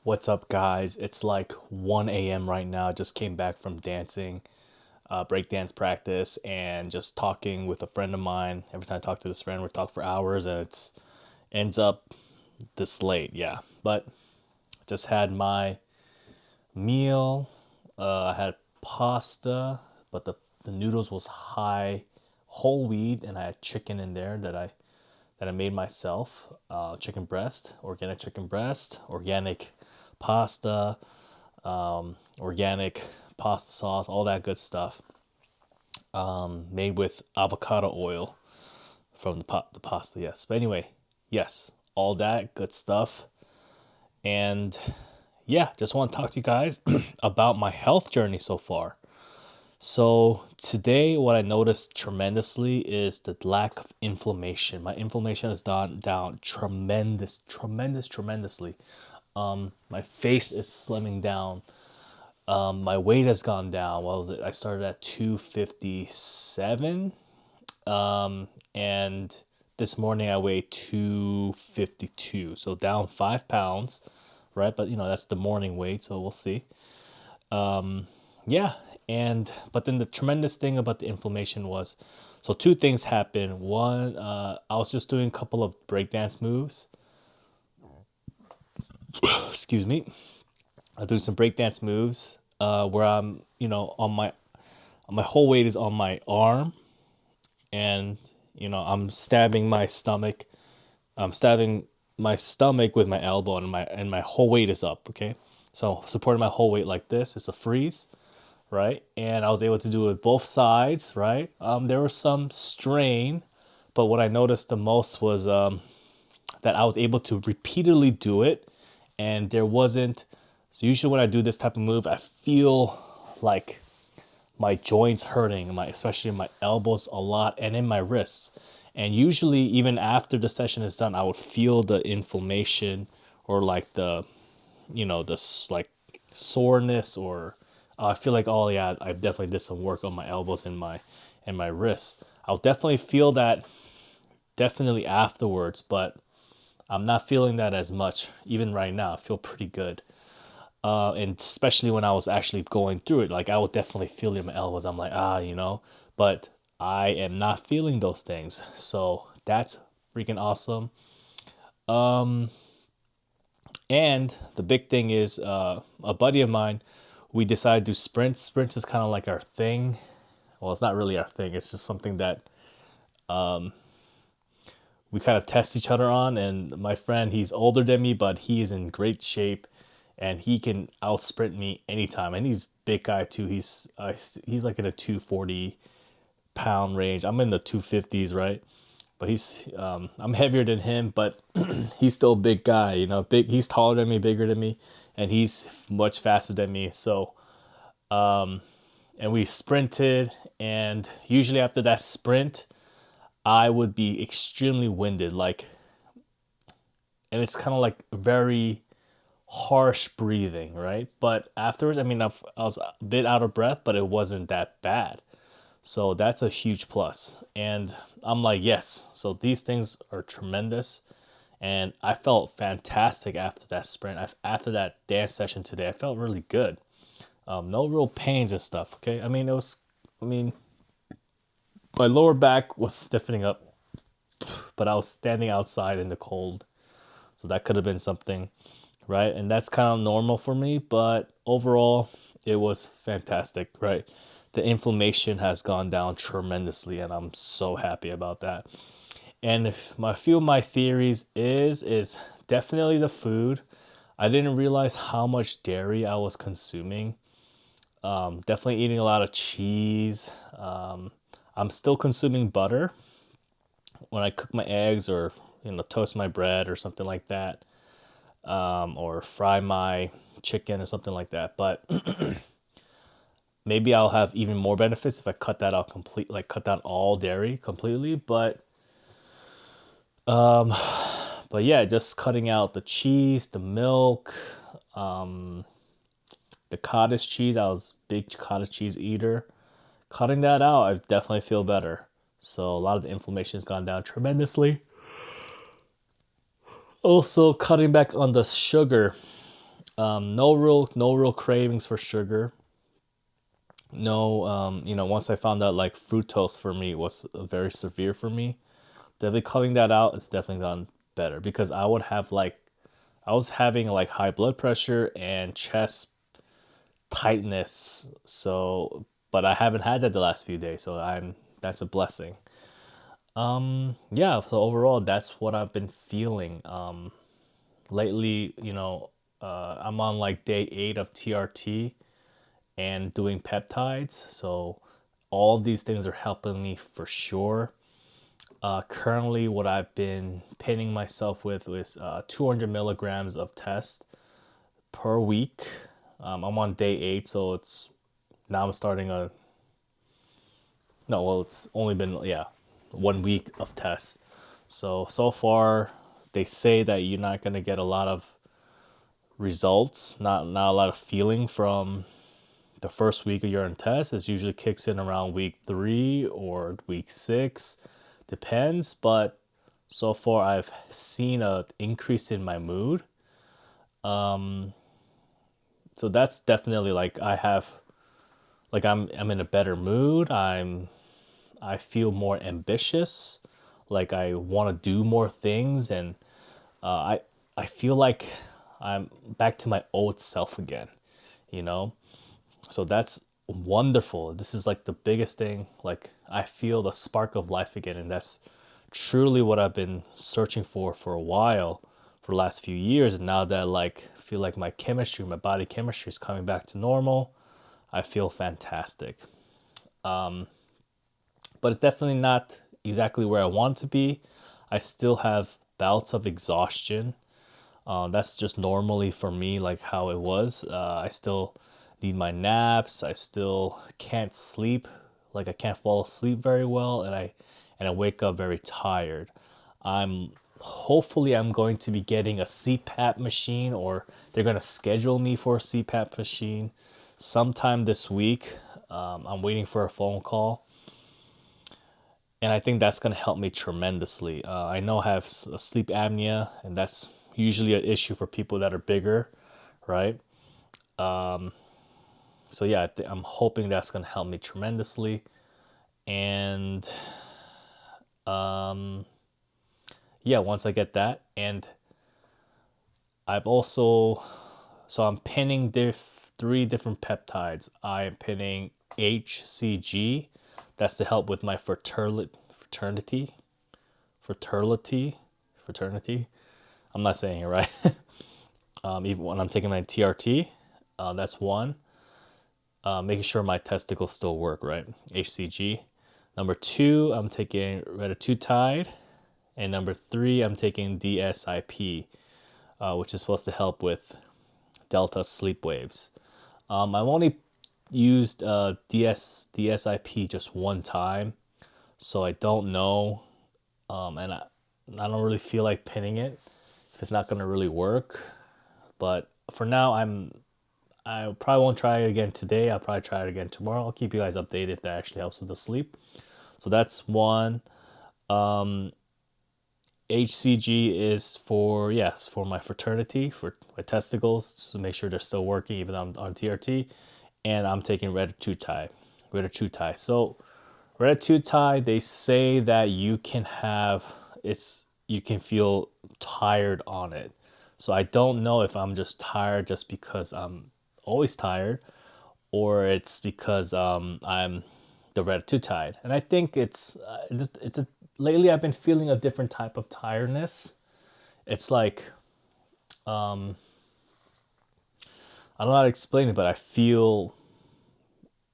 What's up, guys? It's like 1 a.m. right now. I just came back from dancing, breakdance practice, and just talking with a friend of mine. Every time I talk to this friend, we talk for hours, and it's ends up this late. Yeah, but just had my meal. I had pasta, but the noodles was high whole wheat, and I had chicken in there that I made myself. Chicken breast, organic pasta, organic pasta sauce, all that good stuff. Made with avocado oil from the pasta. Yes, but anyway, yes, all that good stuff. And yeah, just want to talk to you guys about my health journey so far. So today, what I noticed tremendously is the lack of inflammation. My inflammation has gone down tremendously. My face is slimming down. My weight has gone down. What was it? I started at 257, and this morning I weighed 252. So down 5 pounds, right? But that's the morning weight, so we'll see. Yeah, and but then the tremendous thing about the inflammation was, so two things happened. One, I was just doing a couple of breakdance moves. Excuse me. I'm doing some breakdance moves, where I'm, on my whole weight is on my arm, and I'm stabbing my stomach. I'm stabbing my stomach with my elbow, and my whole weight is up. Okay, so supporting my whole weight like this is a freeze, right? And I was able to do it both sides, right? There was some strain, but what I noticed the most was that I was able to repeatedly do it, and there wasn't. So usually when I do this type of move, I feel like my joints hurting, especially in my elbows a lot, and in my wrists. And usually, even after the session is done, I would feel the inflammation, or like this like soreness, or I feel like, oh yeah, I definitely did some work on my elbows and my wrists. I'll definitely feel that definitely afterwards, but I'm not feeling that as much even right now. I feel pretty good. And especially when I was actually going through it, like I would definitely feel it in my elbows. I'm like, but I am not feeling those things. So that's freaking awesome. And the big thing is, a buddy of mine, we decided to do sprints. Sprints is kind of like our thing. Well, it's not really our thing. It's just something that we kind of test each other on. And my friend, he's older than me, but he is in great shape, and he can out sprint me anytime. And he's a big guy too. He's like in a 240 pound range. I'm in the 250s, right? But I'm heavier than him, but he's still a big guy. Big. He's taller than me, bigger than me, and he's much faster than me. So, and we sprinted, and usually after that sprint, I would be extremely winded, and it's kind of like very harsh breathing, right? But afterwards, I was a bit out of breath, but it wasn't that bad. So that's a huge plus. And I'm like, yes. So these things are tremendous. And I felt fantastic after that sprint. After that dance session today, I felt really good. No real pains and stuff. Okay. I mean, my lower back was stiffening up, but I was standing outside in the cold. So that could have been something, right? And that's kind of normal for me, but overall, it was fantastic, right? The inflammation has gone down tremendously, and I'm so happy about that. And a few of my theories is definitely the food. I didn't realize how much dairy I was consuming. Definitely eating a lot of cheese. I'm still consuming butter when I cook my eggs, or toast my bread or something like that, or fry my chicken or something like that. But maybe I'll have even more benefits if I cut that out like cut down all dairy completely. But yeah, just cutting out the cheese, the milk, the cottage cheese. I was a big cottage cheese eater. Cutting that out, I definitely feel better. So a lot of the inflammation has gone down tremendously. Also, cutting back on the sugar. No real cravings for sugar. No, once I found out like fructose for me was very severe for me, definitely cutting that out. It's definitely gone better because I was having like high blood pressure and chest tightness. So, but I haven't had that the last few days, so I'm that's a blessing. Yeah. So overall, that's what I've been feeling. Lately, I'm on like day 8 of TRT and doing peptides. So all of these things are helping me for sure. Currently, what I've been pinning myself with is 200 milligrams of test per week. I'm on day 8, so it's now I'm starting a no. Well, it's only been, yeah, 1 week of tests. So far, they say that you're not gonna get a lot of results, not a lot of feeling from the first week of urine test. It usually kicks in around week 3 or week 6, depends. But so far, I've seen a increase in my mood. So that's definitely like I'm in a better mood. I feel more ambitious. Like I want to do more things, and uh, I I feel like I'm back to my old self again. You know, so that's wonderful. This is like the biggest thing. Like I feel the spark of life again, and that's truly what I've been searching for a while, for the last few years. And now that like I feel like my body chemistry is coming back to normal, I feel fantastic. But it's definitely not exactly where I want to be. I still have bouts of exhaustion. That's just normally for me, like how it was. I still need my naps. I still can't sleep. Like I can't fall asleep very well, and I wake up very tired. I'm Hopefully I'm going to be getting a CPAP machine, or they're gonna schedule me for a CPAP machine sometime this week. I'm waiting for a phone call, and I think that's going to help me tremendously. I know I have sleep apnea, and that's usually an issue for people that are bigger, right? So yeah, I'm hoping that's going to help me tremendously. And yeah, once I get that, and I've also so I'm pinning 3 different peptides. I am pinning HCG, that's to help with my fraternity. I'm not saying it right. Even when I'm taking my TRT, that's one. Making sure my testicles still work, right? HCG. Number 2, I'm taking retatrutide. And number 3, I'm taking DSIP, which is supposed to help with delta sleep waves. I've only used DSIP just one time, so I don't know. And I don't really feel like pinning it. It's not going to really work. But for now, I probably won't try it again today. I'll probably try it again tomorrow. I'll keep you guys updated if that actually helps with the sleep. So that's one. HCG is for, yes, for my fraternity, for my testicles, to make sure they're still working even though I'm on TRT. And I'm taking retatrutide. So retatrutide, they say that you can feel tired on it. So I don't know if I'm just tired just because I'm always tired, or it's because I'm the retatrutide. And I think it's a lately I've been feeling a different type of tiredness. It's like I don't know how to explain it, but I feel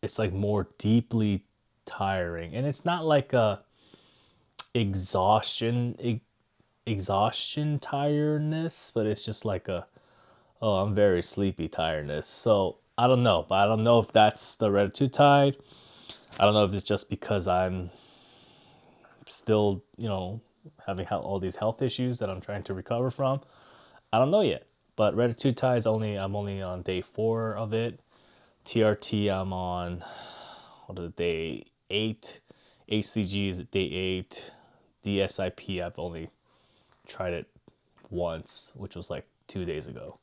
it's like more deeply tiring, and it's not like a exhaustion exhaustion tiredness, but it's just like a, oh, I'm very sleepy tiredness. So I don't know, but I don't know if that's the retatrutide. I don't know if it's just because I'm still, having all these health issues that I'm trying to recover from. I don't know yet. But retatrutide is I'm only on day 4 of it. TRT, I'm on day 8. HCG is at day 8. DSIP, I've only tried it once, which was like 2 days ago.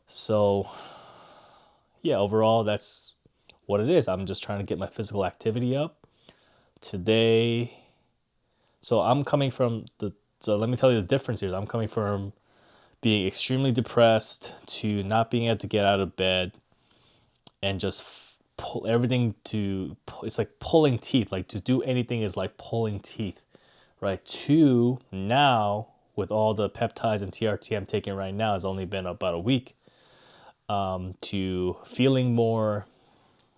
So yeah, overall, that's what it is. I'm just trying to get my physical activity up today. So I'm coming from the. So let me tell you the difference here. I'm coming from being extremely depressed to not being able to get out of bed and just pull everything to. It's like pulling teeth. Like to do anything is like pulling teeth, right? To now with all the peptides and TRT I'm taking right now, it's only been about a week. To feeling more,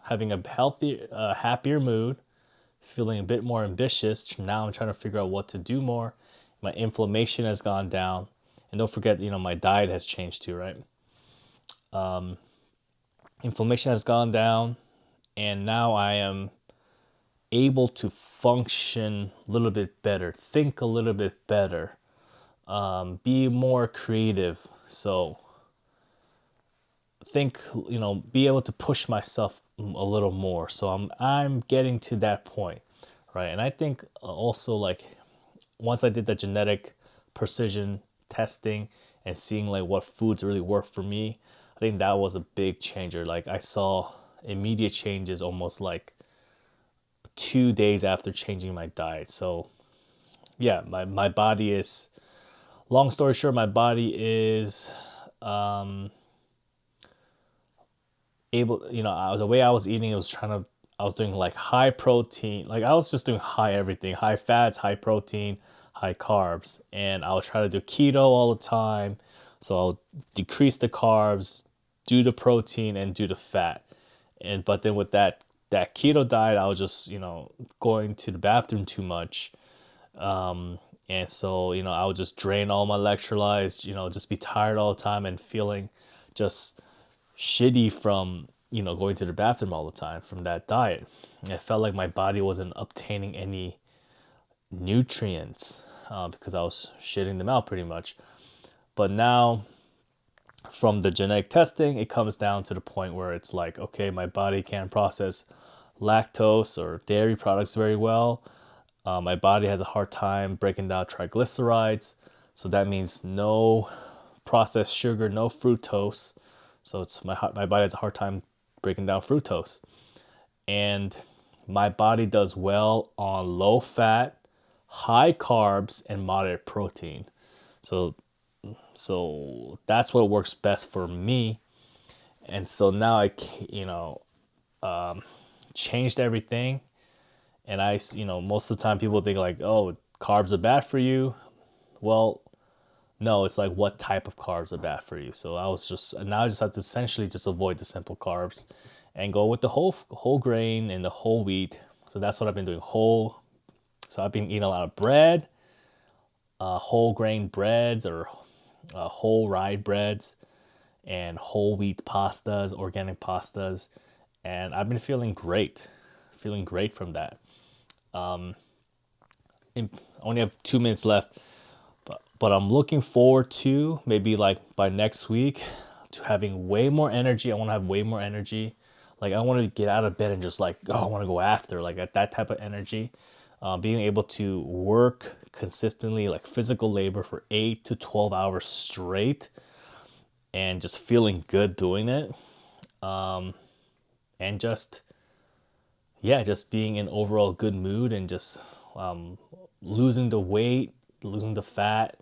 having a healthier, happier mood, feeling a bit more ambitious. Now I'm trying to figure out what to do more. My inflammation has gone down. And don't forget, my diet has changed too, right? Inflammation has gone down. And now I am able to function a little bit better, think a little bit better, be more creative. So think, be able to push myself a little more. So I'm getting to that point, right? And I think also like once I did the genetic precision testing and seeing like what foods really work for me, I think that was a big changer. Like I saw immediate changes almost like 2 days after changing my diet. So yeah, my body is, long story short, my body is able, the way I was eating, I was doing like high protein, like I was just doing high everything, high fats, high protein, high carbs. And I'll try to do keto all the time. So I'll decrease the carbs, do the protein and do the fat. But then with that keto diet, I was just, going to the bathroom too much. And so, I would just drain all my electrolytes, just be tired all the time and feeling just shitty from going to the bathroom all the time from that diet. And I felt like my body wasn't obtaining any nutrients because I was shitting them out pretty much. But now from the genetic testing, it comes down to the point where it's like, okay, my body can't process lactose or dairy products very well. My body has a hard time breaking down triglycerides. So that means no processed sugar, no fructose. So it's my body has a hard time breaking down fructose. And my body does well on low fat, high carbs, and moderate protein. So that's what works best for me. And so now I, changed everything. And most of the time people think like, oh, carbs are bad for you. Well, no, it's like what type of carbs are bad for you. So now I just have to essentially just avoid the simple carbs and go with the whole grain and the whole wheat. So that's what I've been doing. So I've been eating a lot of bread, whole grain breads or whole rye breads and whole wheat pastas, organic pastas. And I've been feeling great from that. I only have 2 minutes left, but I'm looking forward to maybe like by next week to having way more energy. I want to have way more energy. Like I want to get out of bed and just like, oh, I want to go after like at that type of energy. Being able to work consistently, like physical labor for 8 to 12 hours straight and just feeling good doing it. And just, yeah, just being in overall good mood and just losing the weight, losing the fat,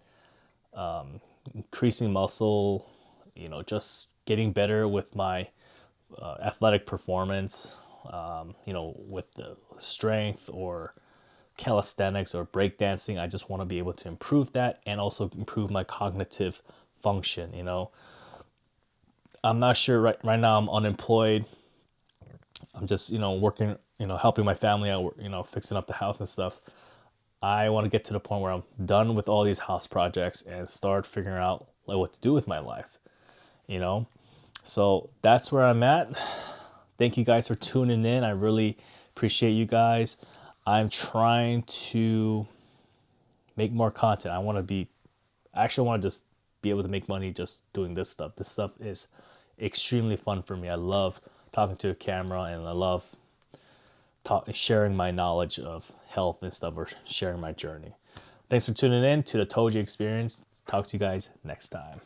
increasing muscle, just getting better with my athletic performance, with the strength or calisthenics or breakdancing. I just want to be able to improve that and also improve my cognitive function. I'm not sure right now. I'm unemployed. I'm just, working, helping my family out, fixing up the house and stuff. I want to get to the point where I'm done with all these house projects and start figuring out like what to do with my life, So that's where I'm at. Thank you guys for tuning in. I really appreciate you guys. I'm trying to make more content. I want to just be able to make money just doing this stuff. This stuff is extremely fun for me. I love talking to a camera and I love sharing my knowledge of health and stuff or sharing my journey. Thanks for tuning in to the Toji Experience. Talk to you guys next time.